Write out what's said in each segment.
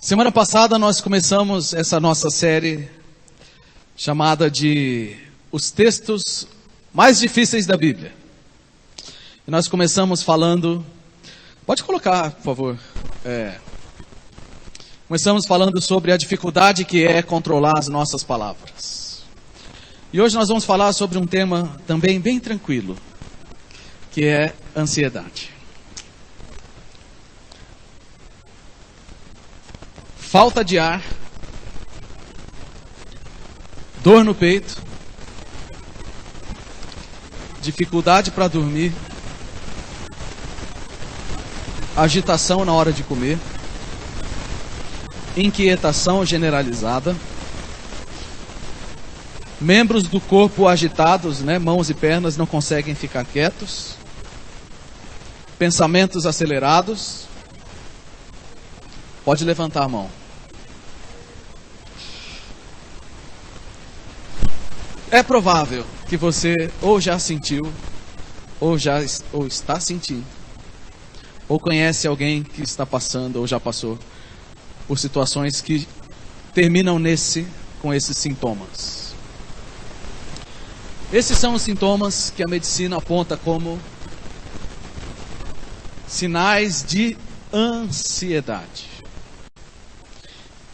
Semana passada nós começamos essa nossa série chamada de Os Textos Mais Difíceis da Bíblia. E nós começamos falando, pode colocar, por favor. Começamos falando sobre a dificuldade que é controlar as nossas palavras. E hoje nós vamos falar sobre um tema também bem tranquilo, que é ansiedade. Falta de ar, dor no peito, dificuldade para dormir, agitação na hora de comer, inquietação generalizada, membros do corpo agitados, mãos e pernas não conseguem ficar quietos, pensamentos acelerados. Pode levantar a mão. É provável que você ou já sentiu, ou está sentindo, ou conhece alguém que está passando, ou já passou por situações que terminam com esses sintomas. Esses são os sintomas que a medicina aponta como sinais de ansiedade.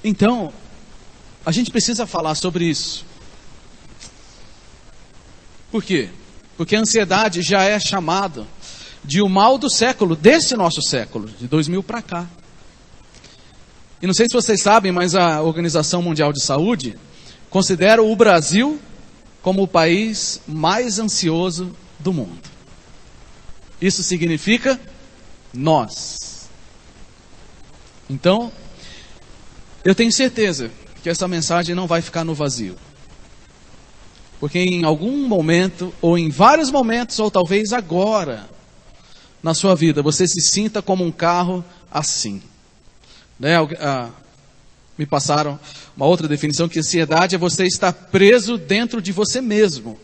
Então, a gente precisa falar sobre isso. Por quê? Porque a ansiedade já é chamada de o mal do século, desse nosso século, de 2000 para cá. E não sei se vocês sabem, mas a Organização Mundial de Saúde considera o Brasil como o país mais ansioso do mundo. Isso significa nós. Então, eu tenho certeza que essa mensagem não vai ficar no vazio. Porque em algum momento, ou em vários momentos, ou talvez agora, na sua vida, você se sinta como um carro assim. Me passaram uma outra definição, que ansiedade é você estar preso dentro de você mesmo.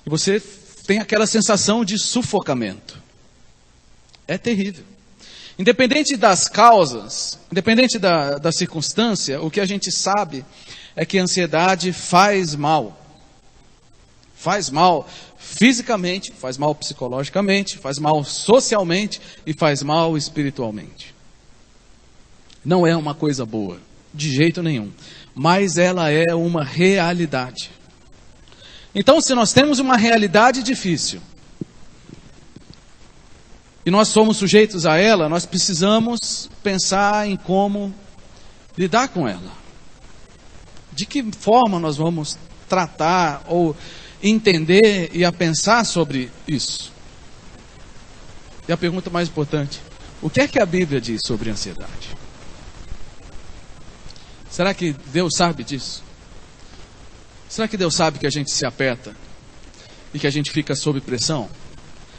E você tem aquela sensação de sufocamento. É terrível. Independente das causas, independente da circunstância, o que a gente sabe é que a ansiedade faz mal. Faz mal fisicamente, faz mal psicologicamente, faz mal socialmente e faz mal espiritualmente. Não é uma coisa boa, de jeito nenhum, mas ela é uma realidade. Então, se nós temos uma realidade difícil, e nós somos sujeitos a ela, nós precisamos pensar em como lidar com ela. De que forma nós vamos tratar ou entender e a pensar sobre isso? E a pergunta mais importante: o que é que a Bíblia diz sobre ansiedade? Será que Deus sabe disso? Será que Deus sabe que a gente se aperta e que a gente fica sob pressão?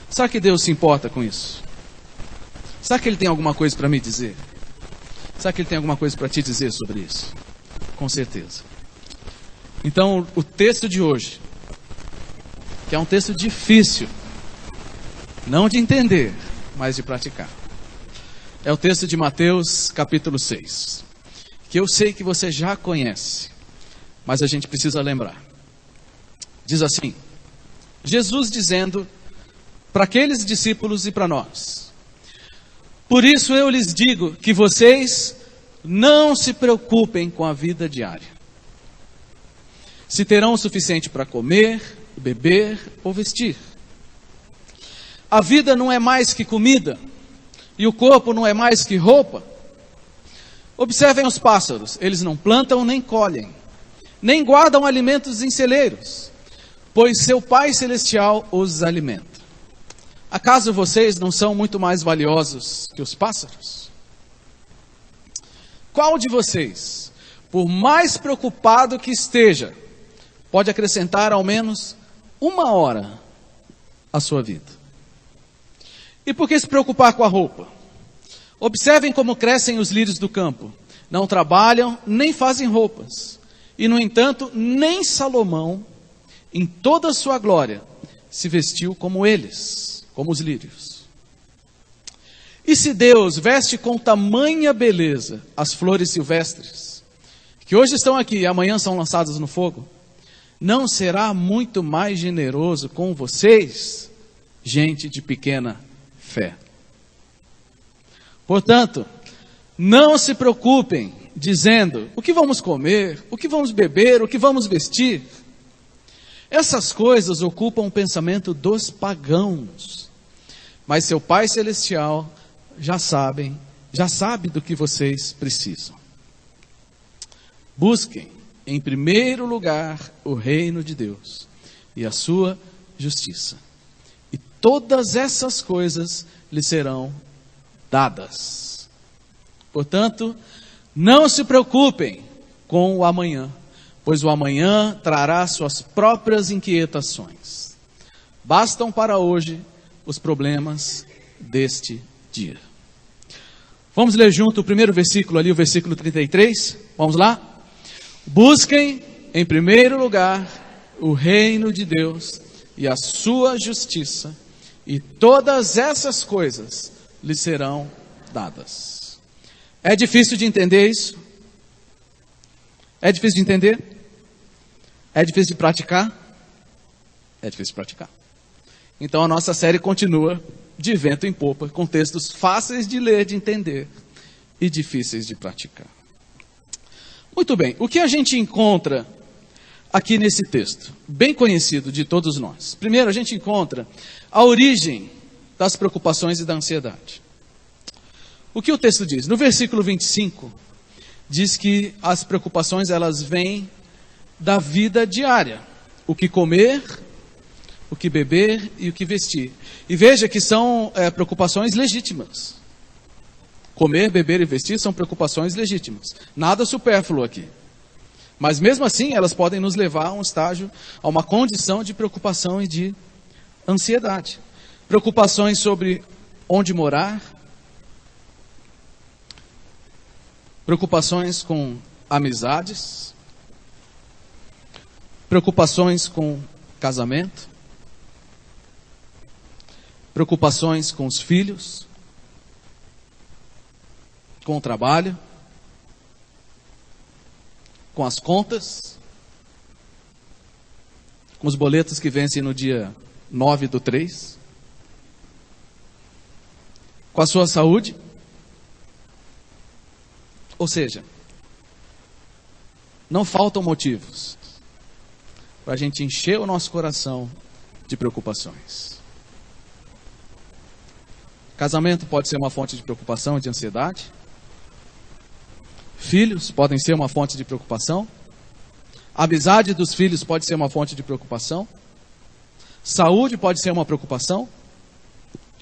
Será que Deus se importa com isso? Será que Ele tem alguma coisa para me dizer? Será que Ele tem alguma coisa para te dizer sobre isso? Com certeza. Então, o texto de hoje, que é um texto difícil, não de entender, mas de praticar, é o texto de Mateus capítulo 6, que eu sei que você já conhece, mas a gente precisa lembrar. Diz assim, Jesus dizendo para aqueles discípulos e para nós: por isso eu lhes digo que vocês não se preocupem com a vida diária, se terão o suficiente para comer, beber ou vestir. A vida não é mais que comida, e o corpo não é mais que roupa. Observem os pássaros, eles não plantam nem colhem, nem guardam alimentos em celeiros, pois seu Pai Celestial os alimenta. Acaso vocês não são muito mais valiosos que os pássaros? Qual de vocês, por mais preocupado que esteja, pode acrescentar ao menos 1 hora à sua vida? E por que se preocupar com a roupa? Observem como crescem os lírios do campo. Não trabalham, nem fazem roupas. E, no entanto, nem Salomão, em toda a sua glória, se vestiu como eles, como os lírios. E se Deus veste com tamanha beleza as flores silvestres, que hoje estão aqui e amanhã são lançadas no fogo, não será muito mais generoso com vocês, gente de pequena fé? Portanto, não se preocupem dizendo o que vamos comer, o que vamos beber, o que vamos vestir. Essas coisas ocupam o pensamento dos pagãos. Mas seu Pai Celestial já sabe do que vocês precisam. Busquem em primeiro lugar o reino de Deus e a sua justiça. E todas essas coisas lhe serão dadas. Portanto, não se preocupem com o amanhã, pois o amanhã trará suas próprias inquietações. Bastam para hoje os problemas deste dia. Vamos ler junto o primeiro versículo ali, o versículo 33. Vamos lá? Busquem em primeiro lugar o reino de Deus e a sua justiça, e todas essas coisas lhe serão dadas. É difícil de entender isso? É difícil de entender? É difícil de praticar? É difícil de praticar. Então a nossa série continua de vento em popa, com textos fáceis de ler, de entender e difíceis de praticar. Muito bem, o que a gente encontra aqui nesse texto, bem conhecido de todos nós? Primeiro, a gente encontra a origem das preocupações e da ansiedade. O que o texto diz? No versículo 25, diz que as preocupações elas vêm da vida diária. O que comer, o que beber e o que vestir. E veja que são preocupações legítimas. Comer, beber e vestir são preocupações legítimas. Nada supérfluo aqui. Mas mesmo assim, elas podem nos levar a um estágio, a uma condição de preocupação e de ansiedade. Preocupações sobre onde morar. Preocupações com amizades. Preocupações com casamento. Preocupações com os filhos. Com o trabalho, com as contas, com os boletos que vencem no dia 9/3, com a sua saúde. Ou seja, não faltam motivos para a gente encher o nosso coração de preocupações. Casamento pode ser uma fonte de preocupação e de ansiedade. Filhos podem ser uma fonte de preocupação. A amizade dos filhos pode ser uma fonte de preocupação. Saúde pode ser uma preocupação.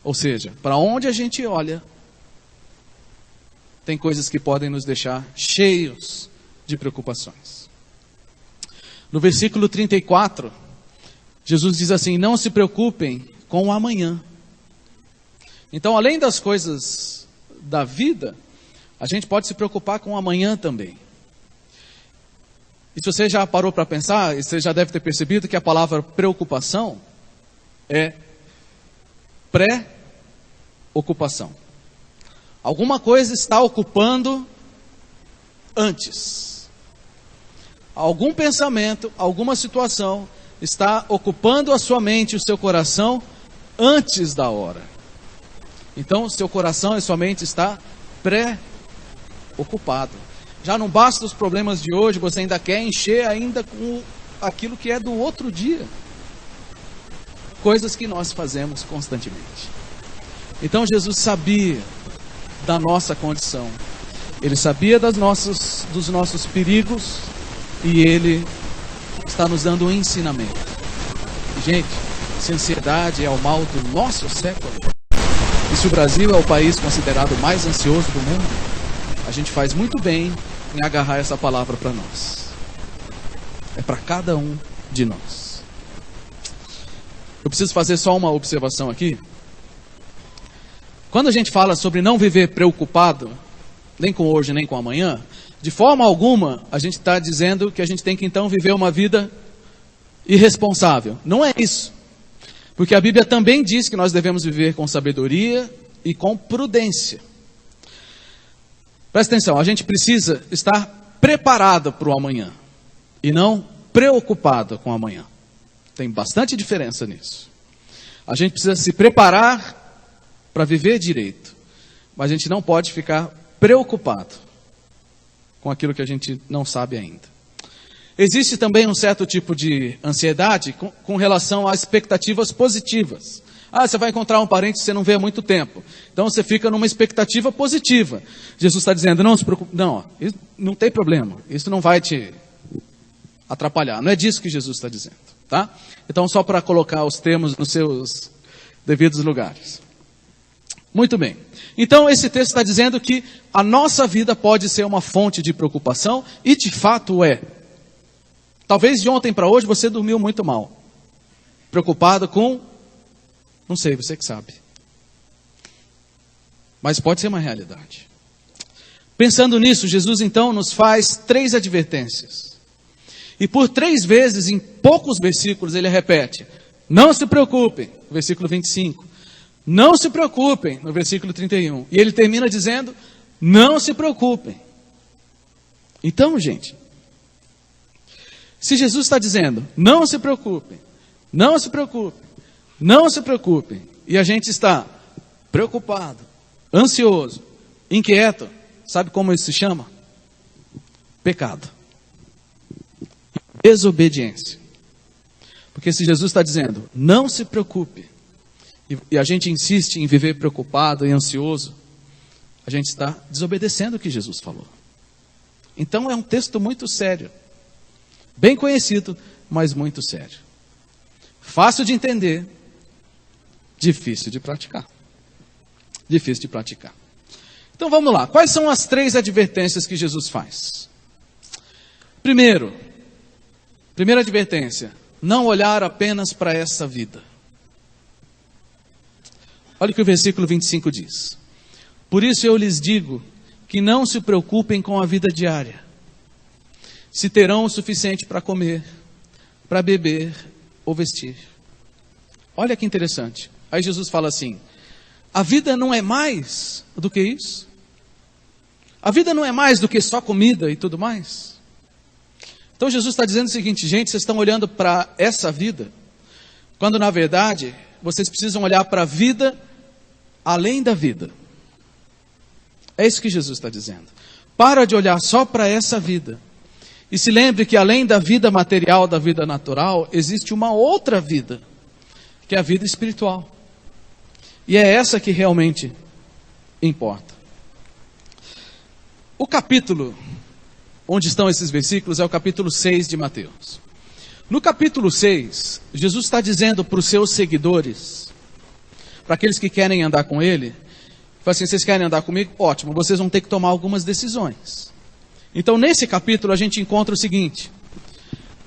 Ou seja, para onde a gente olha, tem coisas que podem nos deixar cheios de preocupações. No versículo 34, Jesus diz assim: não se preocupem com o amanhã. Então, além das coisas da vida, a gente pode se preocupar com o amanhã também. E se você já parou para pensar, você já deve ter percebido que a palavra preocupação é pré-ocupação. Alguma coisa está ocupando antes. Algum pensamento, alguma situação está ocupando a sua mente, o seu coração, antes da hora. Então, seu coração e sua mente está pré-ocupado. Já não basta os problemas de hoje, você ainda quer encher ainda com aquilo que é do outro dia. Coisas que nós fazemos constantemente. Então, Jesus sabia da nossa condição. Ele sabia dos nossos perigos e Ele está nos dando um ensinamento. Gente, se a ansiedade é o mal do nosso século, e se o Brasil é o país considerado mais ansioso do mundo, a gente faz muito bem em agarrar essa palavra para nós. É para cada um de nós. Eu preciso fazer só uma observação aqui. Quando a gente fala sobre não viver preocupado, nem com hoje, nem com amanhã, de forma alguma a gente está dizendo que a gente tem que então viver uma vida irresponsável. Não é isso. Porque a Bíblia também diz que nós devemos viver com sabedoria e com prudência. Presta atenção, a gente precisa estar preparado para o amanhã e não preocupado com o amanhã. Tem bastante diferença nisso. A gente precisa se preparar para viver direito, mas a gente não pode ficar preocupado com aquilo que a gente não sabe ainda. Existe também um certo tipo de ansiedade com relação a expectativas positivas. Você vai encontrar um parente que você não vê há muito tempo. Então você fica numa expectativa positiva. Jesus está dizendo, não se preocupe, não tem problema, isso não vai te atrapalhar. Não é disso que Jesus está dizendo, tá? Então só para colocar os termos nos seus devidos lugares. Muito bem. Então esse texto está dizendo que a nossa vida pode ser uma fonte de preocupação, e de fato é. Talvez de ontem para hoje você dormiu muito mal. Preocupado com... Não sei, você que sabe. Mas pode ser uma realidade. Pensando nisso, Jesus então nos faz 3 advertências. E por 3 vezes, em poucos versículos, ele repete: não se preocupem, no versículo 25. Não se preocupem, no versículo 31. E ele termina dizendo: não se preocupem. Então, gente, se Jesus está dizendo, não se preocupem, não se preocupem, não se preocupem, e a gente está preocupado, ansioso, inquieto, sabe como isso se chama? Pecado. Desobediência. Porque se Jesus está dizendo, não se preocupe, e a gente insiste em viver preocupado e ansioso, a gente está desobedecendo o que Jesus falou. Então é um texto muito sério. Bem conhecido, mas muito sério. Fácil de entender, difícil de praticar. Difícil de praticar. Então vamos lá. Quais são as 3 advertências que Jesus faz? Primeira advertência: não olhar apenas para essa vida. Olha o que o versículo 25 diz. Por isso eu lhes digo que não se preocupem com a vida diária, se terão o suficiente para comer, para beber ou vestir. Olha que interessante. Aí Jesus fala assim: a vida não é mais do que isso? A vida não é mais do que só comida e tudo mais? Então Jesus está dizendo o seguinte: gente, vocês estão olhando para essa vida, quando na verdade vocês precisam olhar para a vida além da vida. É isso que Jesus está dizendo. Para de olhar só para essa vida. E se lembre que além da vida material, da vida natural, existe uma outra vida, que é a vida espiritual. E é essa que realmente importa. O capítulo onde estão esses versículos é o capítulo 6 de Mateus. No capítulo 6, Jesus está dizendo para os seus seguidores, para aqueles que querem andar com ele, fala assim: vocês querem andar comigo? Ótimo, vocês vão ter que tomar algumas decisões. Então nesse capítulo a gente encontra o seguinte: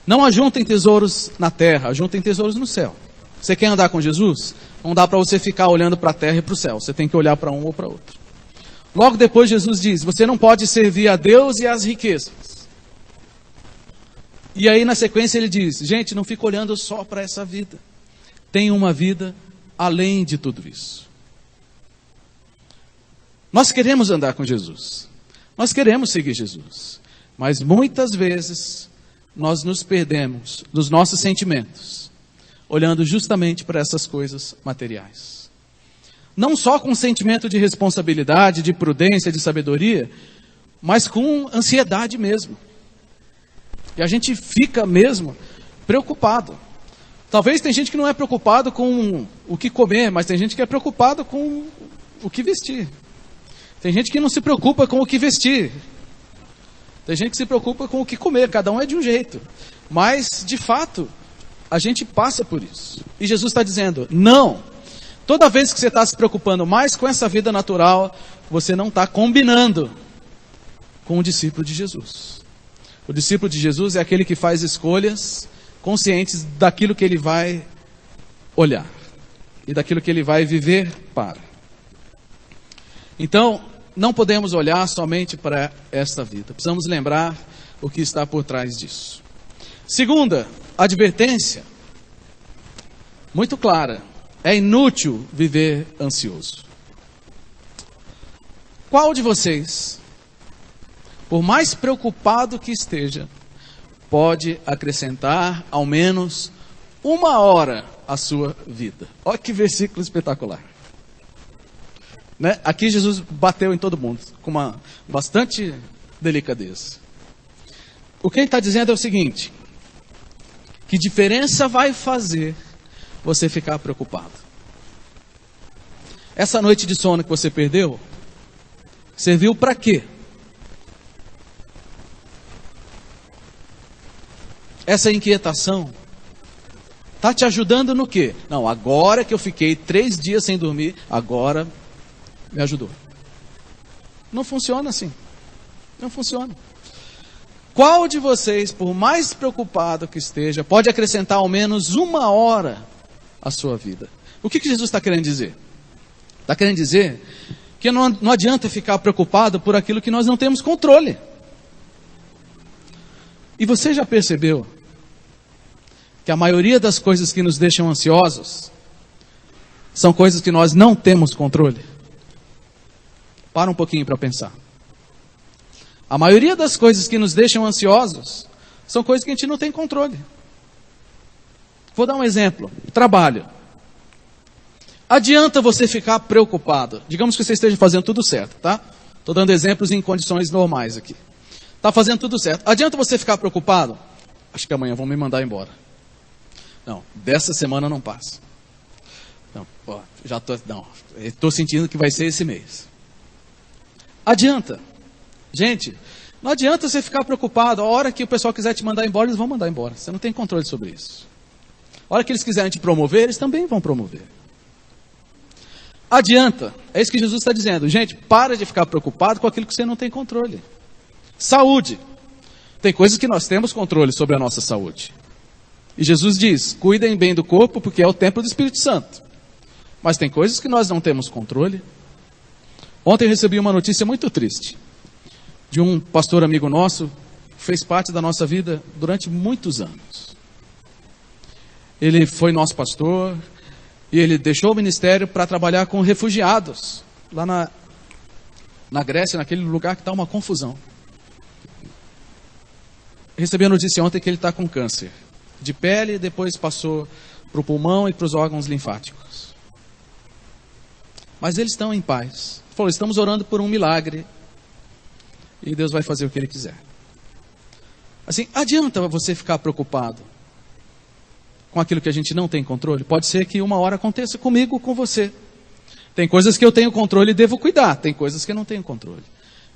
não ajuntem tesouros na terra, ajuntem tesouros no céu. Você quer andar com Jesus? Não dá para você ficar olhando para a terra e para o céu, você tem que olhar para um ou para outro. Logo depois Jesus diz: você não pode servir a Deus e às riquezas. E aí na sequência ele diz: gente, não fica olhando só para essa vida, tem uma vida além de tudo isso. Nós queremos andar com Jesus, nós queremos seguir Jesus, mas muitas vezes nós nos perdemos nos nossos sentimentos, olhando justamente para essas coisas materiais. Não só com sentimento de responsabilidade, de prudência, de sabedoria, mas com ansiedade mesmo. E a gente fica mesmo preocupado. Talvez tem gente que não é preocupado com o que comer, mas tem gente que é preocupado com o que vestir. Tem gente que não se preocupa com o que vestir. Tem gente que se preocupa com o que comer, cada um é de um jeito. Mas, de fato, a gente passa por isso. E Jesus está dizendo, não. Toda vez que você está se preocupando mais com essa vida natural, você não está combinando com o discípulo de Jesus. O discípulo de Jesus é aquele que faz escolhas conscientes daquilo que ele vai olhar e daquilo que ele vai viver para. Então, não podemos olhar somente para esta vida. Precisamos lembrar o que está por trás disso. Segunda advertência, muito clara: é inútil viver ansioso. Qual de vocês, por mais preocupado que esteja, pode acrescentar ao menos 1 hora à sua vida? Olha que versículo espetacular. Né? Aqui Jesus bateu em todo mundo, com bastante delicadeza. O que ele está dizendo é o seguinte: que diferença vai fazer você ficar preocupado? Essa noite de sono que você perdeu, serviu para quê? Essa inquietação está te ajudando no quê? Não, agora que eu fiquei 3 dias sem dormir, agora me ajudou. Não funciona assim. Não funciona. Qual de vocês, por mais preocupado que esteja, pode acrescentar ao menos 1 hora à sua vida? O que Jesus está querendo dizer? Está querendo dizer que não adianta ficar preocupado por aquilo que nós não temos controle. E você já percebeu que a maioria das coisas que nos deixam ansiosos são coisas que nós não temos controle? Para um pouquinho para pensar. A maioria das coisas que nos deixam ansiosos são coisas que a gente não tem controle. Vou dar um exemplo. Trabalho. Adianta você ficar preocupado. Digamos que você esteja fazendo tudo certo, tá? Estou dando exemplos em condições normais aqui. Está fazendo tudo certo. Adianta você ficar preocupado? Acho que amanhã vão me mandar embora. Não, dessa semana não passa. Não, ó, estou sentindo que vai ser esse mês. Adianta. Gente, não adianta você ficar preocupado. A hora que o pessoal quiser te mandar embora, eles vão mandar embora. Você não tem controle sobre isso. A hora que eles quiserem te promover, eles também vão promover. Adianta. É isso que Jesus está dizendo. Gente, para de ficar preocupado com aquilo que você não tem controle. Saúde. Tem coisas que nós temos controle sobre a nossa saúde. E Jesus diz, cuidem bem do corpo, porque é o templo do Espírito Santo. Mas tem coisas que nós não temos controle. Ontem eu recebi uma notícia muito triste, de um pastor amigo nosso, que fez parte da nossa vida durante muitos anos. Ele foi nosso pastor, e ele deixou o ministério para trabalhar com refugiados, lá na Grécia, naquele lugar que está uma confusão. Recebi a notícia ontem que ele está com câncer de pele, e depois passou para o pulmão e para os órgãos linfáticos. Mas eles estão em paz. Ele falou, estamos orando por um milagre, e Deus vai fazer o que Ele quiser. Assim, adianta você ficar preocupado com aquilo que a gente não tem controle? Pode ser que 1 hora aconteça comigo, com você. Tem coisas que eu tenho controle e devo cuidar, tem coisas que eu não tenho controle.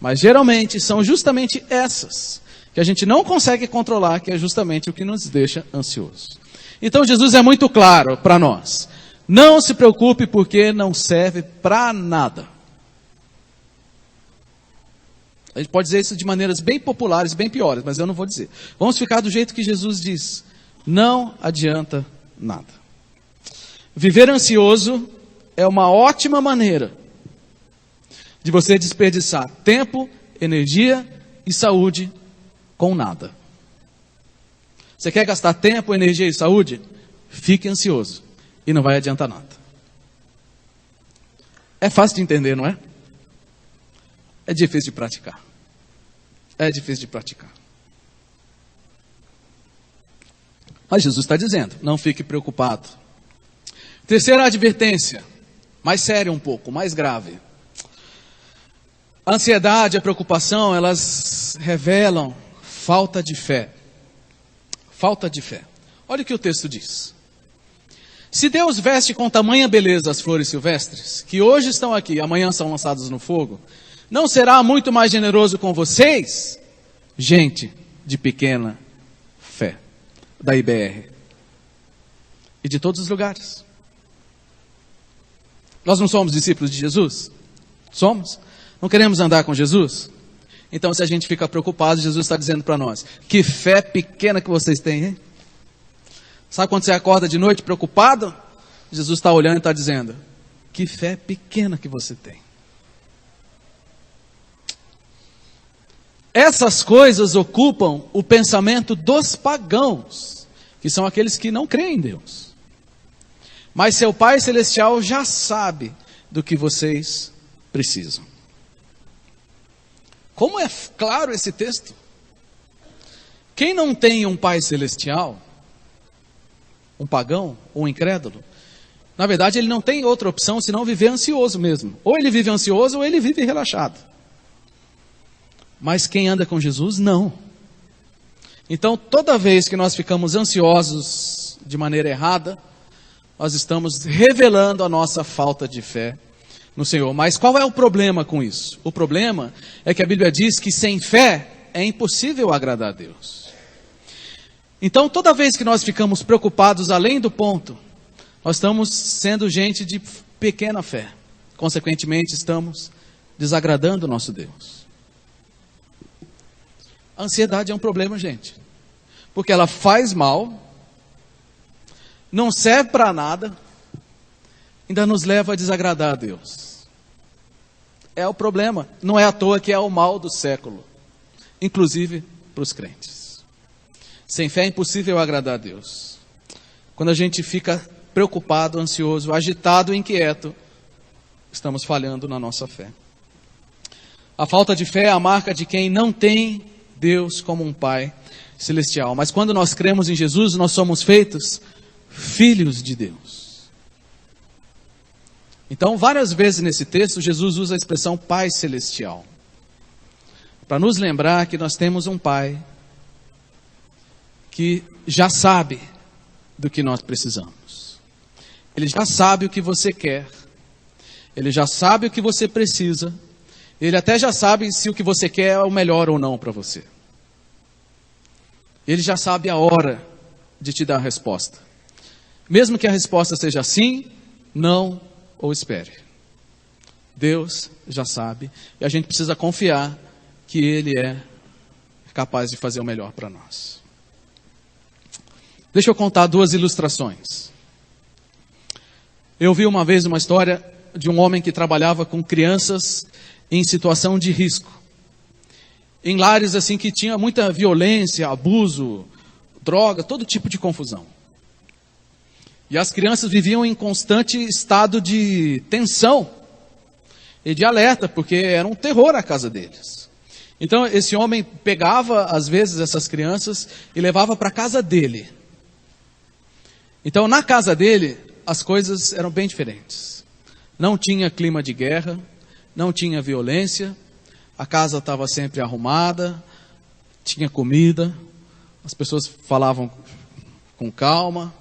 Mas geralmente são justamente essas que a gente não consegue controlar, que é justamente o que nos deixa ansioso. Então Jesus é muito claro para nós. Não se preocupe porque não serve para nada. A gente pode dizer isso de maneiras bem populares, bem piores, mas eu não vou dizer. Vamos ficar do jeito que Jesus diz. Não adianta nada. Viver ansioso é uma ótima maneira de você desperdiçar tempo, energia e saúde com nada. Você quer gastar tempo, energia e saúde? Fique ansioso e não vai adiantar nada. É fácil de entender, não é? É difícil de praticar. É difícil de praticar. Mas Jesus está dizendo, não fique preocupado. Terceira advertência, mais séria um pouco, mais grave. A ansiedade, a preocupação, elas revelam falta de fé. Falta de fé. Olha o que o texto diz. Se Deus veste com tamanha beleza as flores silvestres, que hoje estão aqui e amanhã são lançadas no fogo, não será muito mais generoso com vocês, gente de pequena fé, da IBR e de todos os lugares. Nós não somos discípulos de Jesus? Somos? Não queremos andar com Jesus? Então, se a gente fica preocupado, Jesus está dizendo para nós, que fé pequena que vocês têm, hein? Sabe quando você acorda de noite preocupado? Jesus está olhando e está dizendo, que fé pequena que você tem. Essas coisas ocupam o pensamento dos pagãos, que são aqueles que não creem em Deus. Mas seu Pai Celestial já sabe do que vocês precisam. Como é claro esse texto? Quem não tem um Pai Celestial, um pagão, um incrédulo, na verdade ele não tem outra opção senão viver ansioso mesmo. Ou ele vive ansioso ou ele vive relaxado. Mas quem anda com Jesus, não. Então toda vez que nós ficamos ansiosos de maneira errada, nós estamos revelando a nossa falta de fé no Senhor. Mas qual é o problema com isso? O problema é que a Bíblia diz que sem fé é impossível agradar a Deus. Então toda vez que nós ficamos preocupados além do ponto, nós estamos sendo gente de pequena fé. Consequentemente, estamos desagradando o nosso Deus. A ansiedade é um problema, gente. Porque ela faz mal, não serve para nada, ainda nos leva a desagradar a Deus. É o problema. Não é à toa que é o mal do século. Inclusive para os crentes. Sem fé é impossível agradar a Deus. Quando a gente fica preocupado, ansioso, agitado, inquieto, estamos falhando na nossa fé. A falta de fé é a marca de quem não tem Deus como um Pai celestial. Mas quando nós cremos em Jesus, nós somos feitos filhos de Deus. Então, várias vezes nesse texto, Jesus usa a expressão Pai celestial, para nos lembrar que nós temos um Pai que já sabe do que nós precisamos. Ele já sabe o que você quer. Ele já sabe o que você precisa. Ele até já sabe se o que você quer é o melhor ou não para você. Ele já sabe a hora de te dar a resposta. Mesmo que a resposta seja sim, não ou espere. Deus já sabe. E a gente precisa confiar que Ele é capaz de fazer o melhor para nós. Deixa eu contar duas ilustrações. Eu vi uma vez uma história de um homem que trabalhava com crianças em situação de risco. Em lares assim que tinha muita violência, abuso, droga, todo tipo de confusão. E as crianças viviam em constante estado de tensão e de alerta, porque era um terror a casa deles. Então esse homem pegava às vezes essas crianças e levava para a casa dele. Então na casa dele as coisas eram bem diferentes. Não tinha clima de guerra, não tinha violência, a casa estava sempre arrumada, tinha comida, as pessoas falavam com calma.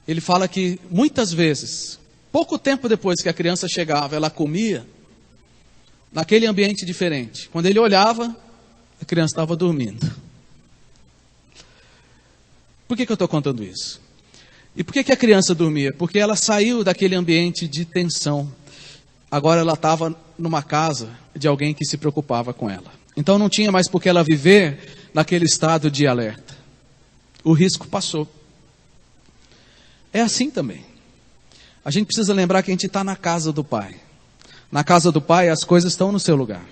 Ele fala que muitas vezes, pouco tempo depois que a criança chegava, ela comia naquele ambiente diferente. Quando ele olhava, a criança estava dormindo. Por que eu estou contando isso? E por que a criança dormia? Porque ela saiu daquele ambiente de tensão. Agora ela estava numa casa de alguém que se preocupava com ela. Então não tinha mais por que ela viver naquele estado de alerta. O risco passou. É assim também. A gente precisa lembrar que a gente está na casa do Pai. Na casa do Pai as coisas estão no seu lugar.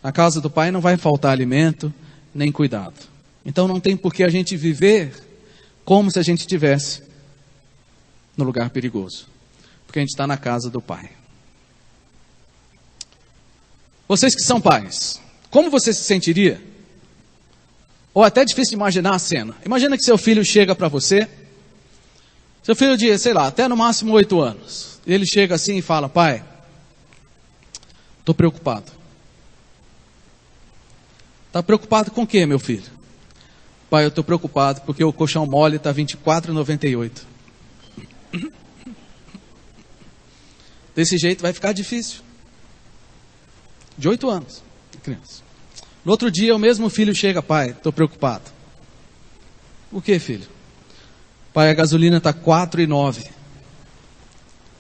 Na casa do Pai não vai faltar alimento, nem cuidado. Então não tem por que a gente viver como se a gente estivesse no lugar perigoso. Porque a gente está na casa do Pai. Vocês que são pais, como você se sentiria? Ou até é difícil de imaginar a cena. Imagina que seu filho chega para você. Seu filho de, sei lá, até no máximo 8 anos. Ele chega assim e fala: pai, estou preocupado. Está preocupado com o quê, meu filho? Pai, eu estou preocupado porque o colchão mole está R$24,98. Desse jeito vai ficar difícil. De 8 anos, criança. No outro dia, o mesmo filho chega: pai, estou preocupado. O que, filho? Pai, a gasolina está R$4,09.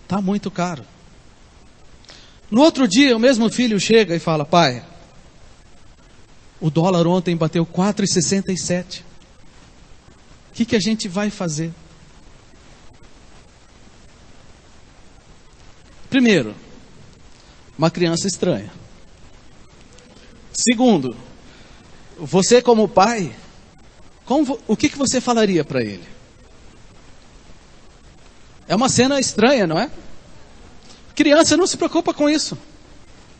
Está muito caro. No outro dia, o mesmo filho chega e fala: pai, o dólar ontem bateu 4,67. O que a gente vai fazer? Primeiro, uma criança estranha. Segundo, você como pai, o que você falaria para ele? É uma cena estranha, não é? Criança não se preocupa com isso.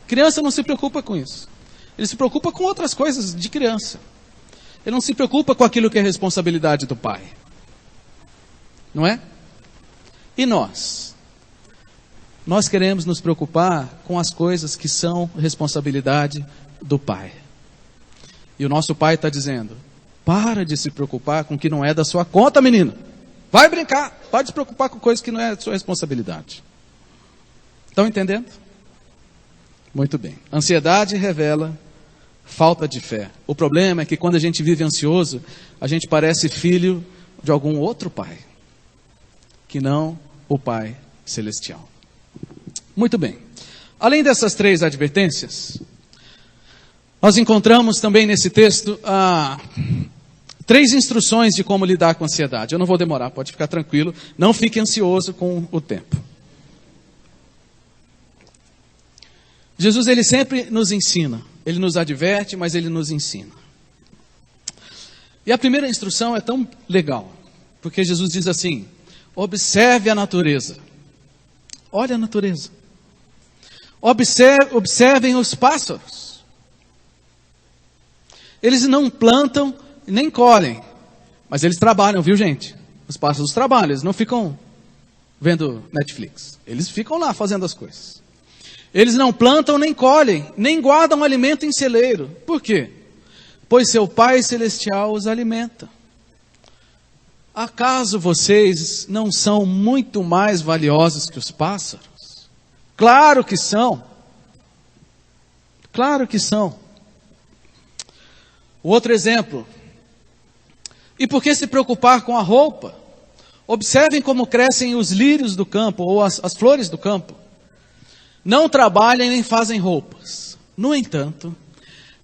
Criança não se preocupa com isso. Ele se preocupa com outras coisas de criança. Ele não se preocupa com aquilo que é responsabilidade do pai. Não é? E nós? Nós queremos nos preocupar com as coisas que são responsabilidade do pai. E o nosso pai está dizendo: para de se preocupar com o que não é da sua conta, menino. Vai brincar. Pode se preocupar com coisas que não é da sua responsabilidade. Estão entendendo? Muito bem. Ansiedade revela falta de fé. O problema é que quando a gente vive ansioso, a gente parece filho de algum outro pai, que não o Pai Celestial. Muito bem. Além dessas 3 advertências, nós encontramos também nesse texto 3 instruções de como lidar com a ansiedade. Eu não vou demorar, pode ficar tranquilo. Não fique ansioso com o tempo. Jesus, ele sempre nos ensina. Ele nos adverte, mas ele nos ensina. E a primeira instrução é tão legal, porque Jesus diz assim: observe a natureza. Olha a natureza. Observem os pássaros. Eles não plantam nem colhem, mas eles trabalham, viu, gente? Os pássaros trabalham, eles não ficam vendo Netflix. Eles ficam lá fazendo as coisas. Eles não plantam nem colhem, nem guardam alimento em celeiro. Por quê? Pois seu Pai Celestial os alimenta. Acaso vocês não são muito mais valiosos que os pássaros? Claro que são. Claro que são. O outro exemplo. E por que se preocupar com a roupa? Observem como crescem os lírios do campo, ou as flores do campo. Não trabalham nem fazem roupas. No entanto,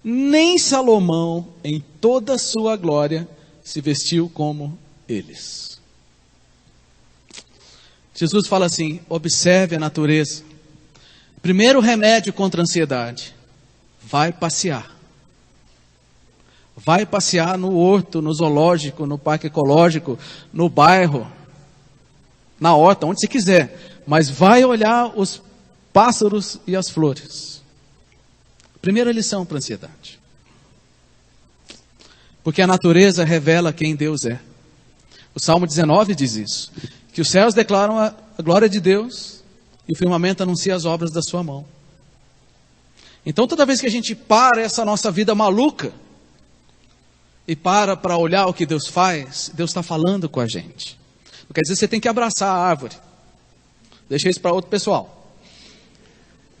nem Salomão, em toda a sua glória, se vestiu como eles. Jesus fala assim: observe a natureza. Primeiro remédio contra a ansiedade: vai passear. Vai passear no horto, no zoológico, no parque ecológico, no bairro, na horta, onde você quiser. Mas vai olhar os pássaros e as flores. Primeira lição para a ansiedade. Porque a natureza revela quem Deus é. O Salmo 19 diz isso. Que os céus declaram a glória de Deus e o firmamento anuncia as obras da sua mão. Então toda vez que a gente para essa nossa vida maluca e para olhar o que Deus faz, Deus está falando com a gente. Não quer dizer que você tem que abraçar a árvore. Deixa isso para outro pessoal.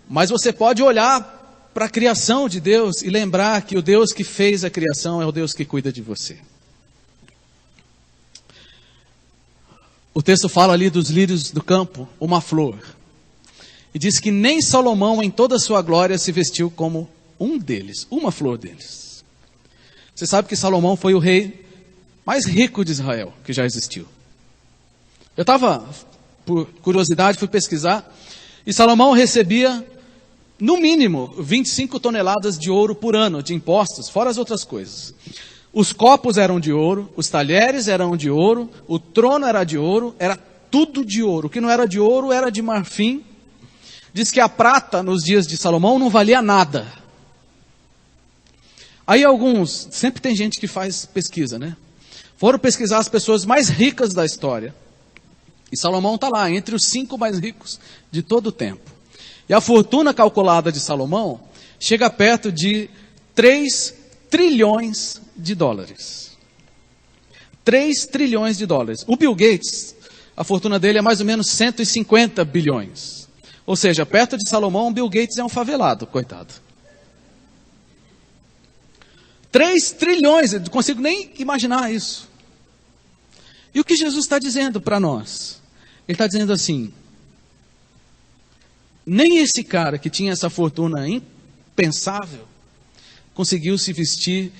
Mas você pode olhar para a criação de Deus e lembrar que o Deus que fez a criação é o Deus que cuida de você. O texto fala ali dos lírios do campo, uma flor. E diz que nem Salomão em toda a sua glória se vestiu como um deles, uma flor deles. Você sabe que Salomão foi o rei mais rico de Israel que já existiu. Eu estava, por curiosidade, fui pesquisar, e Salomão recebia, no mínimo, 25 toneladas de ouro por ano, de impostos, fora as outras coisas. Os copos eram de ouro, os talheres eram de ouro, o trono era de ouro, era tudo de ouro. O que não era de ouro era de marfim. Diz que a prata, nos dias de Salomão, não valia nada. Aí sempre tem gente que faz pesquisa, né? Foram pesquisar as pessoas mais ricas da história. E Salomão está lá, entre os 5 mais ricos de todo o tempo. E a fortuna calculada de Salomão chega perto de 3 trilhões de dólares. 3 trilhões de dólares. O Bill Gates, a fortuna dele é mais ou menos 150 bilhões. Ou seja, perto de Salomão, Bill Gates é um favelado, coitado. 3 trilhões, eu não consigo nem imaginar isso. E o que Jesus está dizendo para nós? Ele está dizendo assim: nem esse cara que tinha essa fortuna impensável conseguiu se vestir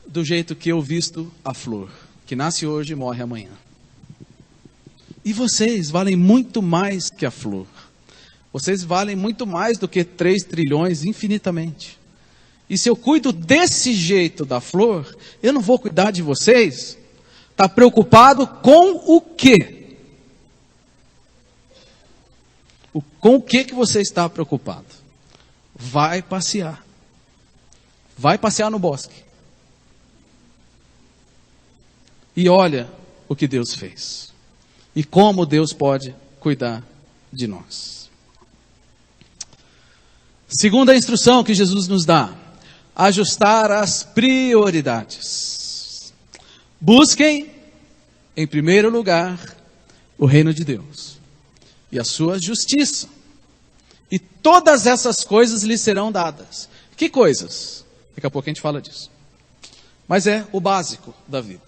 do jeito que eu visto a flor, que nasce hoje e morre amanhã. E vocês valem muito mais que a flor. Vocês valem muito mais do que 3 trilhões, infinitamente. E se eu cuido desse jeito da flor, eu não vou cuidar de vocês? Está preocupado com o quê? Com o que você está preocupado? Vai passear. Vai passear no bosque. E olha o que Deus fez. E como Deus pode cuidar de nós. Segunda instrução que Jesus nos dá: ajustar as prioridades. Busquem, em primeiro lugar, o reino de Deus e a sua justiça. E todas essas coisas lhes serão dadas. Que coisas? Daqui a pouco a gente fala disso. Mas é o básico da vida.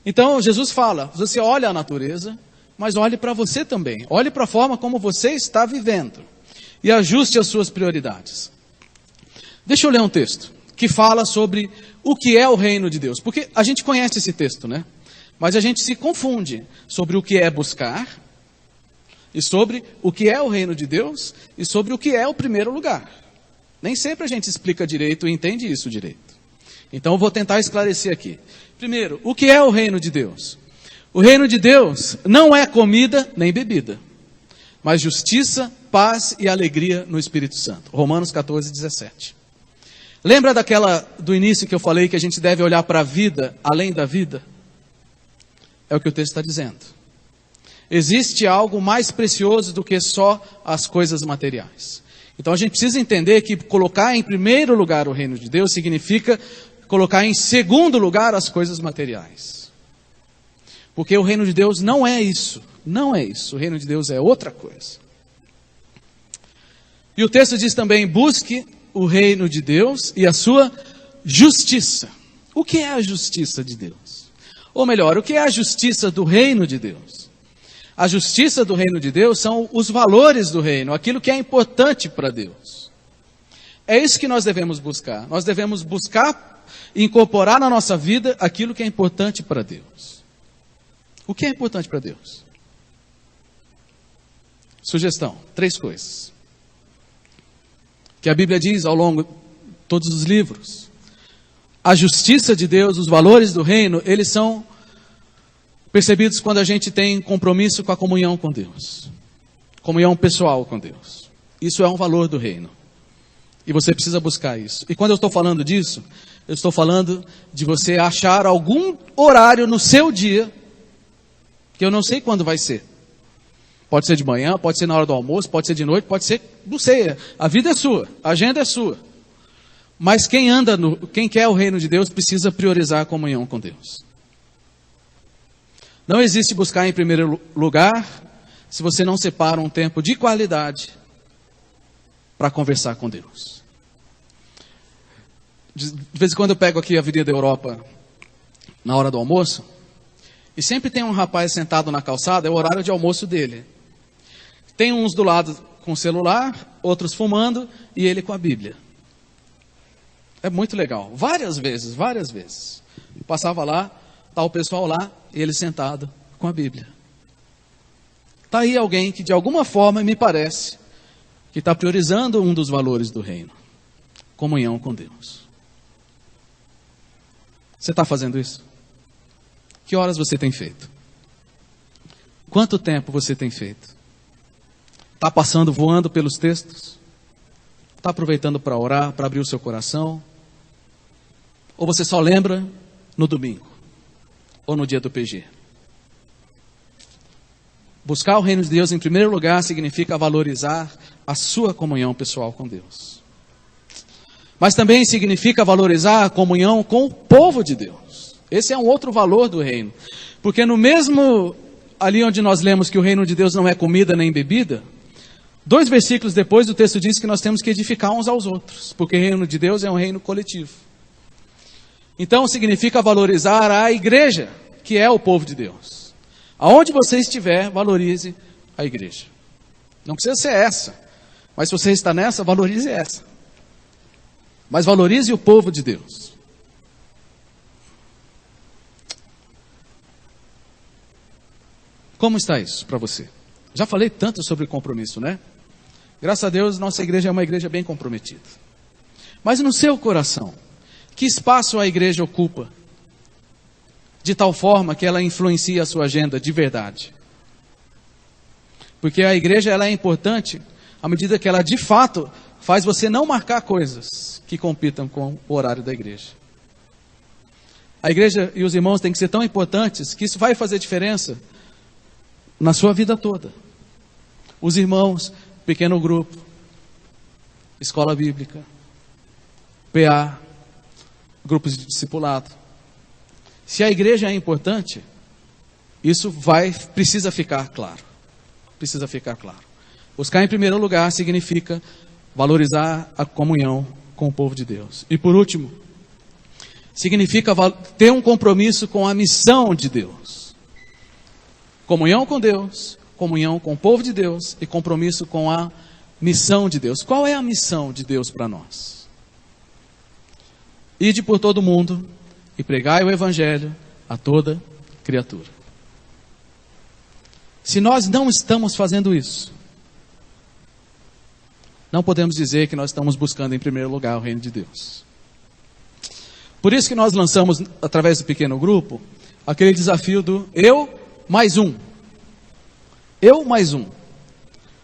Então Jesus fala, você olha a natureza, mas olhe para você também. Olhe para a forma como você está vivendo. E ajuste as suas prioridades. Deixa eu ler um texto que fala sobre o que é o reino de Deus. Porque a gente conhece esse texto, né? Mas a gente se confunde sobre o que é buscar, e sobre o que é o reino de Deus, e sobre o que é o primeiro lugar. Nem sempre a gente explica direito e entende isso direito. Então eu vou tentar esclarecer aqui. Primeiro, o que é o reino de Deus? O reino de Deus não é comida nem bebida, mas justiça, paz e alegria no Espírito Santo. Romanos 14, 17. Lembra do início que eu falei que a gente deve olhar para a vida além da vida? É o que o texto está dizendo. Existe algo mais precioso do que só as coisas materiais. Então a gente precisa entender que colocar em primeiro lugar o reino de Deus significa colocar em segundo lugar as coisas materiais. Porque o reino de Deus não é isso. Não é isso. O reino de Deus é outra coisa. E o texto diz também: busque o reino de Deus e a sua justiça. O que é a justiça de Deus? Ou melhor, o que é a justiça do reino de Deus? A justiça do reino de Deus são os valores do reino, aquilo que é importante para Deus. É isso que nós devemos buscar. Nós devemos buscar e incorporar na nossa vida aquilo que é importante para Deus. O que é importante para Deus? Sugestão: 3 coisas. Que a Bíblia diz ao longo de todos os livros. A justiça de Deus, os valores do reino, eles são percebidos quando a gente tem compromisso com a comunhão com Deus. Comunhão pessoal com Deus. Isso é um valor do reino. E você precisa buscar isso. E quando eu estou falando disso, eu estou falando de você achar algum horário no seu dia, que eu não sei quando vai ser. Pode ser de manhã, pode ser na hora do almoço, pode ser de noite, pode ser, não sei. A vida é sua, a agenda é sua. Mas quem quer o reino de Deus precisa priorizar a comunhão com Deus. Não existe buscar em primeiro lugar se você não separa um tempo de qualidade para conversar com Deus. De vez em quando eu pego aqui a Avenida Europa na hora do almoço, e sempre tem um rapaz sentado na calçada, é o horário de almoço dele. Tem uns do lado com o celular, outros fumando, e ele com a Bíblia. É muito legal. Várias vezes. Passava lá, está o pessoal lá, e ele sentado com a Bíblia. Está aí alguém que de alguma forma me parece que está priorizando um dos valores do reino. Comunhão com Deus. Você está fazendo isso? Que horas você tem feito? Quanto tempo você tem feito? Está passando, voando pelos textos? Está aproveitando para orar, para abrir o seu coração? Ou você só lembra no domingo? Ou no dia do PG? Buscar o reino de Deus em primeiro lugar significa valorizar a sua comunhão pessoal com Deus. Mas também significa valorizar a comunhão com o povo de Deus. Esse é um outro valor do reino. Porque no mesmo, ali onde nós lemos que o reino de Deus não é comida nem bebida, 2 versículos depois o texto diz que nós temos que edificar uns aos outros. Porque o reino de Deus é um reino coletivo. Então significa valorizar a igreja, que é o povo de Deus. Aonde você estiver, valorize a igreja. Não precisa ser essa, mas se você está nessa, valorize essa. Mas valorize o povo de Deus. Como está isso para você? Já falei tanto sobre compromisso, né? Graças a Deus, nossa igreja é uma igreja bem comprometida. Mas no seu coração, que espaço a igreja ocupa? De tal forma que ela influencia a sua agenda de verdade. Porque a igreja ela é importante à medida que ela de fato faz você não marcar coisas que compitam com o horário da igreja. A igreja e os irmãos têm que ser tão importantes que isso vai fazer diferença na sua vida toda. Os irmãos, pequeno grupo, escola bíblica, PA, grupos de discipulado. Se a igreja é importante, isso precisa ficar claro. Precisa ficar claro. Buscar em primeiro lugar significa valorizar a comunhão com o povo de Deus. E por último, significa ter um compromisso com a missão de Deus. Comunhão com Deus, comunhão com o povo de Deus e compromisso com a missão de Deus. Qual é a missão de Deus para nós? Ide por todo mundo e pregai o evangelho a toda criatura. Se nós não estamos fazendo isso, não podemos dizer que nós estamos buscando em primeiro lugar o reino de Deus. Por isso que nós lançamos, através do pequeno grupo, aquele desafio do eu mais um. Eu mais um.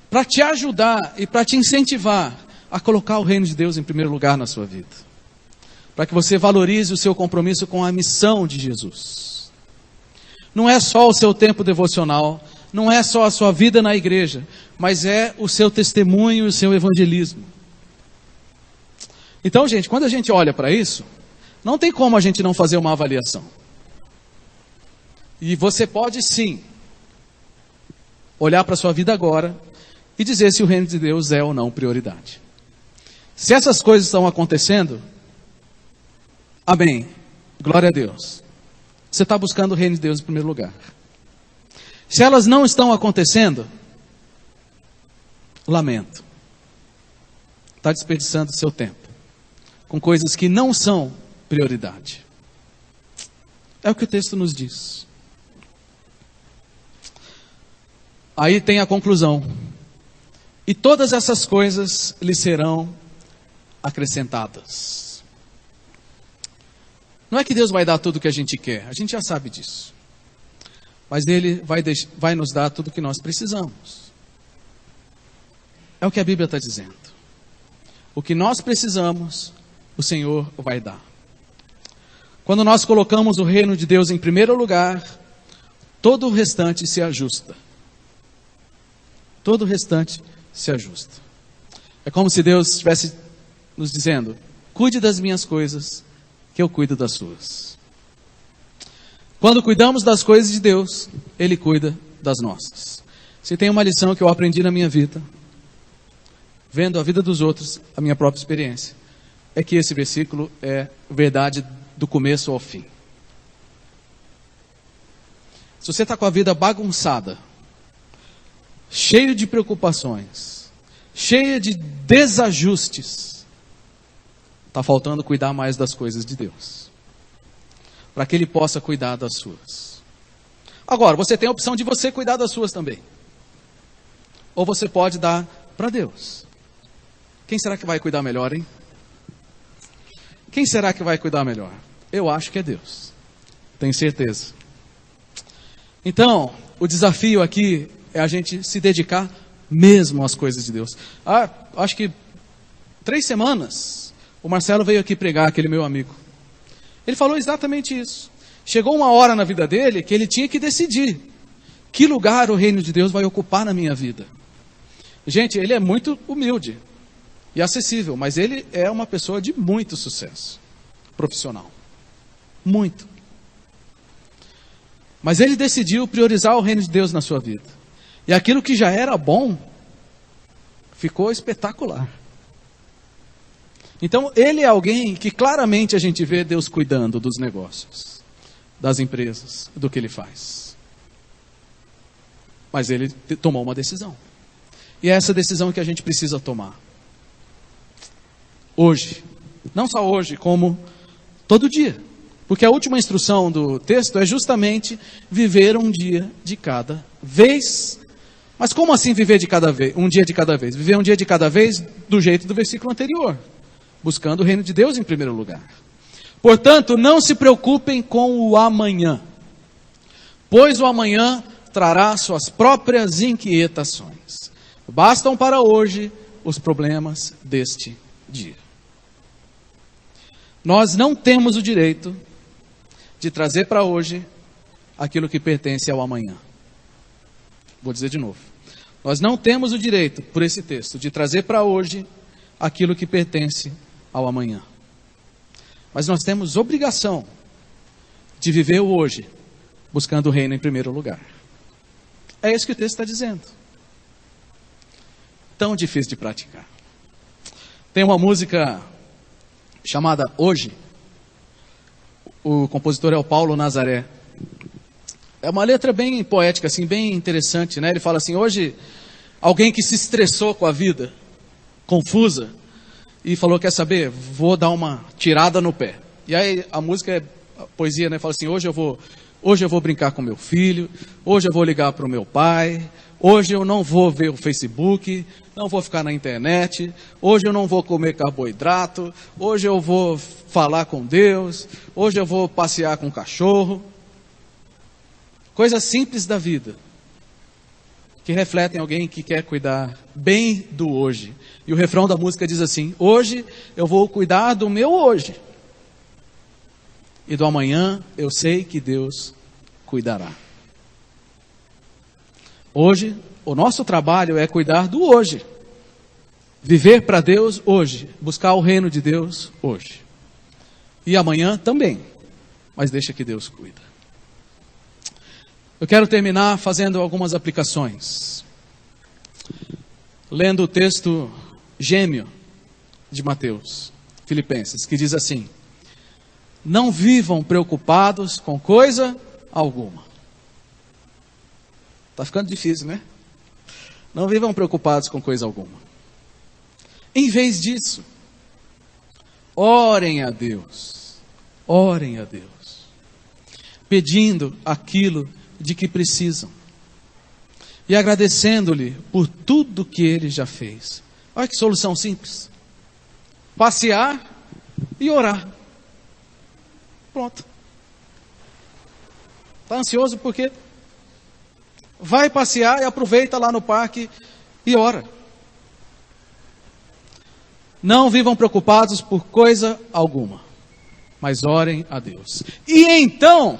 Para te ajudar e para te incentivar a colocar o reino de Deus em primeiro lugar na sua vida. Para que você valorize o seu compromisso com a missão de Jesus. Não é só o seu tempo devocional, não é só a sua vida na igreja, mas é o seu testemunho e o seu evangelismo. Então, gente, quando a gente olha para isso, não tem como a gente não fazer uma avaliação. E você pode sim olhar para a sua vida agora e dizer se o reino de Deus é ou não prioridade. Se essas coisas estão acontecendo, amém, glória a Deus. Você está buscando o reino de Deus em primeiro lugar. Se elas não estão acontecendo, lamento. Está desperdiçando o seu tempo com coisas que não são prioridade. É o que o texto nos diz. Aí tem a conclusão. E todas essas coisas lhe serão acrescentadas. Não é que Deus vai dar tudo o que a gente quer, a gente já sabe disso. Mas Ele vai nos dar tudo o que nós precisamos. É o que a Bíblia está dizendo. O que nós precisamos, o Senhor vai dar. Quando nós colocamos o reino de Deus em primeiro lugar, todo o restante se ajusta. Todo o restante se ajusta. É como se Deus estivesse nos dizendo: cuide das minhas coisas, que eu cuido das suas. Quando cuidamos das coisas de Deus, Ele cuida das nossas. Se tem uma lição que eu aprendi na minha vida, vendo a vida dos outros, a minha própria experiência, é que esse versículo é verdade do começo ao fim. Se você está com a vida bagunçada, cheio de preocupações, cheia de desajustes, está faltando cuidar mais das coisas de Deus, para que Ele possa cuidar das suas. Agora, você tem a opção de você cuidar das suas também, ou você pode dar para Deus. Quem será que vai cuidar melhor, hein? Quem será que vai cuidar melhor? Eu acho que é Deus, tenho certeza. Então, o desafio aqui é a gente se dedicar mesmo às coisas de Deus. Acho que 3 semanas, o Marcelo veio aqui pregar, aquele meu amigo. Ele falou exatamente isso. Chegou uma hora na vida dele que ele tinha que decidir que lugar o reino de Deus vai ocupar na minha vida. Gente, ele é muito humilde e acessível, mas ele é uma pessoa de muito sucesso profissional. Muito. Mas ele decidiu priorizar o reino de Deus na sua vida. E aquilo que já era bom, ficou espetacular. Então, ele é alguém que claramente a gente vê Deus cuidando dos negócios, das empresas, do que ele faz. Mas ele tomou uma decisão. E é essa decisão que a gente precisa tomar. Hoje. Não só hoje, como todo dia. Porque a última instrução do texto é justamente viver um dia de cada vez. Mas como assim viver de cada vez? Um dia de cada vez? Viver um dia de cada vez do jeito do versículo anterior. Buscando o reino de Deus em primeiro lugar. Portanto, não se preocupem com o amanhã. Pois o amanhã trará suas próprias inquietações. Bastam para hoje os problemas deste dia. Nós não temos o direito de trazer para hoje aquilo que pertence ao amanhã. Vou dizer de novo. Nós não temos o direito, por esse texto, de trazer para hoje aquilo que pertence ao amanhã. Mas nós temos obrigação de viver o hoje, buscando o reino em primeiro lugar. É isso que o texto está dizendo. Tão difícil de praticar. Tem uma música chamada Hoje. O compositor é o Paulo Nazaré. É uma letra bem poética, assim, bem interessante, né? Ele fala assim: hoje, alguém que se estressou com a vida, confusa, e falou, quer saber, vou dar uma tirada no pé. E aí a música é a poesia, né? Fala assim, hoje eu vou brincar com meu filho, hoje eu vou ligar para o meu pai, hoje eu não vou ver o Facebook, não vou ficar na internet, hoje eu não vou comer carboidrato, hoje eu vou falar com Deus, hoje eu vou passear com o cachorro. Coisas simples da vida, que refletem alguém que quer cuidar bem do hoje. E o refrão da música diz assim: hoje eu vou cuidar do meu hoje, e do amanhã eu sei que Deus cuidará. Hoje, o nosso trabalho é cuidar do hoje, viver para Deus hoje, buscar o reino de Deus hoje. E amanhã também, mas deixa que Deus cuida. Eu quero terminar fazendo algumas aplicações. Lendo o texto gêmeo de Mateus, Filipenses, que diz assim: não vivam preocupados com coisa alguma. Está ficando difícil, né? Não vivam preocupados com coisa alguma. Em vez disso, orem a Deus, pedindo aquilo de que precisam e agradecendo-lhe por tudo que ele já fez. Olha que solução simples: passear e orar. Pronto. Está ansioso porque vai passear e aproveita lá no parque e ora. Não vivam preocupados por coisa alguma, mas orem a Deus. E então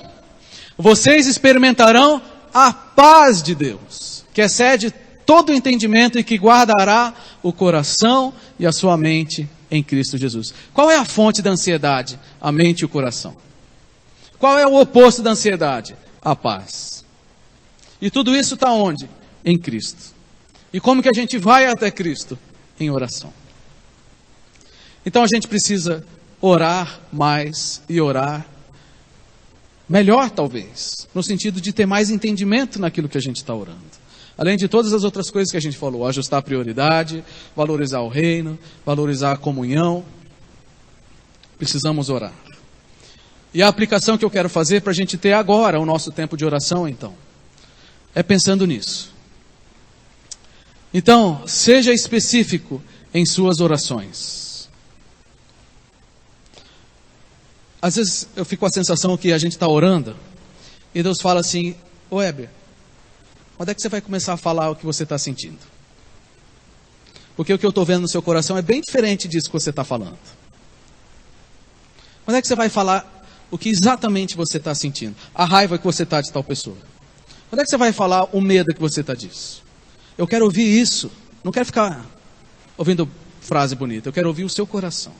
vocês experimentarão a paz de Deus, que excede todo o entendimento e que guardará o coração e a sua mente em Cristo Jesus. Qual é a fonte da ansiedade? A mente e o coração. Qual é o oposto da ansiedade? A paz. E tudo isso está onde? Em Cristo. E como que a gente vai até Cristo? Em oração. Então a gente precisa orar mais e orar melhor, talvez, no sentido de ter mais entendimento naquilo que a gente está orando. Além de todas as outras coisas que a gente falou: ajustar a prioridade, valorizar o reino, valorizar a comunhão. Precisamos orar. E a aplicação que eu quero fazer para a gente ter agora o nosso tempo de oração, então, é pensando nisso. Então, seja específico em suas orações. Às vezes eu fico com a sensação que a gente está orando e Deus fala assim: ô Heber, quando é que você vai começar a falar o que você está sentindo? Porque o que eu estou vendo no seu coração é bem diferente disso que você está falando. Quando é que você vai falar o que exatamente você está sentindo? A raiva que você está de tal pessoa. Quando é que você vai falar o medo que você está disso? Eu quero ouvir isso. Não quero ficar ouvindo frase bonita. Eu quero ouvir o seu coração.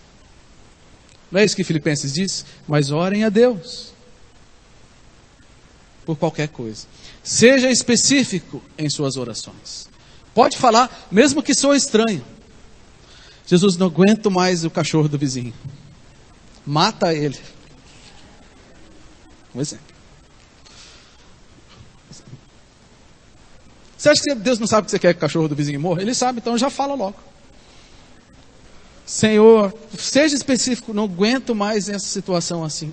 Não é isso que Filipenses diz? Mas orem a Deus por qualquer coisa. Seja específico em suas orações. Pode falar, mesmo que soe estranho. Jesus, não aguento mais o cachorro do vizinho. Mata ele. Um exemplo. Você acha que Deus não sabe que você quer que o cachorro do vizinho morra? Ele sabe, então já fala logo. Senhor, seja específico, não aguento mais essa situação assim.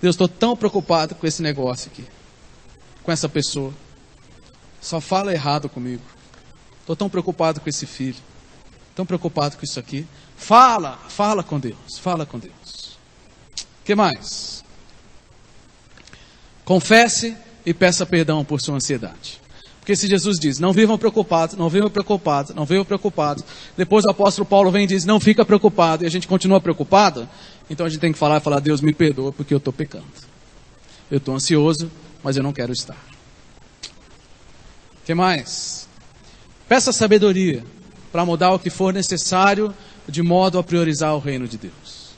Deus, estou tão preocupado com esse negócio aqui, com essa pessoa. Só fala errado comigo. Estou tão preocupado com esse filho, tão preocupado com isso aqui. Fala com Deus, fala com Deus. O que mais? Confesse e peça perdão por sua ansiedade. Porque se Jesus diz, não vivam preocupados, não vivam preocupados, não vivam preocupados. Depois o apóstolo Paulo vem e diz, não fica preocupado. E a gente continua preocupado. Então a gente tem que falar, Deus me perdoa porque eu estou pecando. Eu estou ansioso, mas eu não quero estar. O que mais? Peça sabedoria para mudar o que for necessário de modo a priorizar o reino de Deus.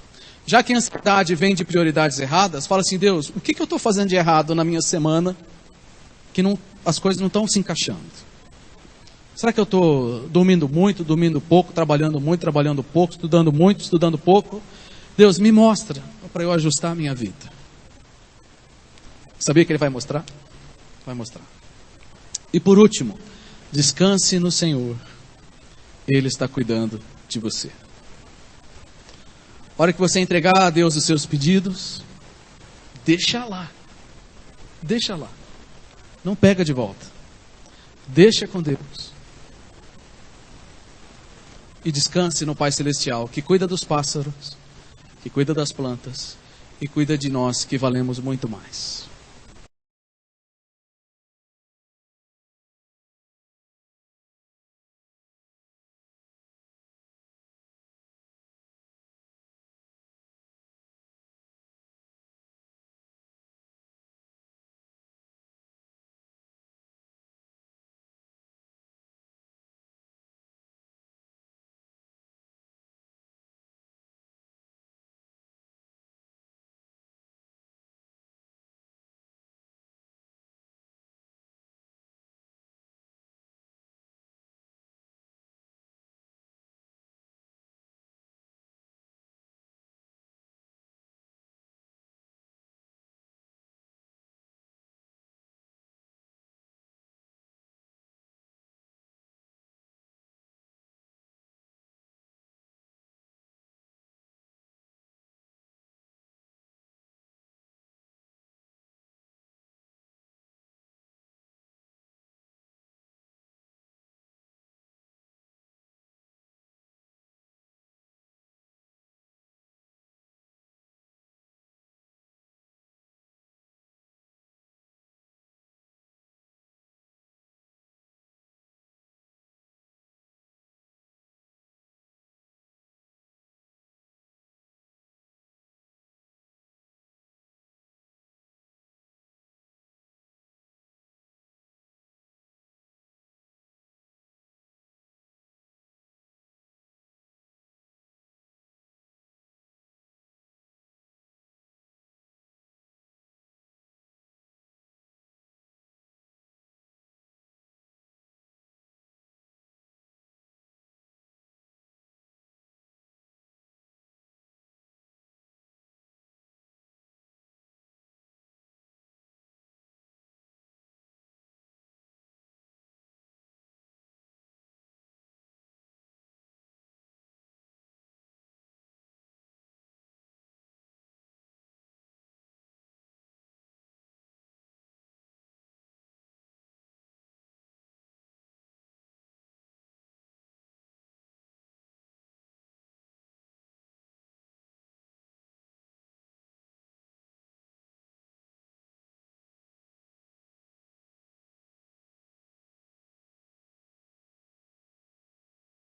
Já que a ansiedade vem de prioridades erradas, fala assim, Deus, o que eu estou fazendo de errado na minha semana que as coisas não estão se encaixando? Será que eu estou dormindo muito, dormindo pouco, trabalhando muito, trabalhando pouco, estudando muito, estudando pouco? Deus, me mostra para eu ajustar a minha vida. Sabia que Ele vai mostrar? Vai mostrar. E por último, descanse no Senhor. Ele está cuidando de você. A hora que você entregar a Deus os seus pedidos, deixa lá. Deixa lá. Não pega de volta. Deixa com Deus. E descanse no Pai Celestial, que cuida dos pássaros, que cuida das plantas, e cuida de nós que valemos muito mais.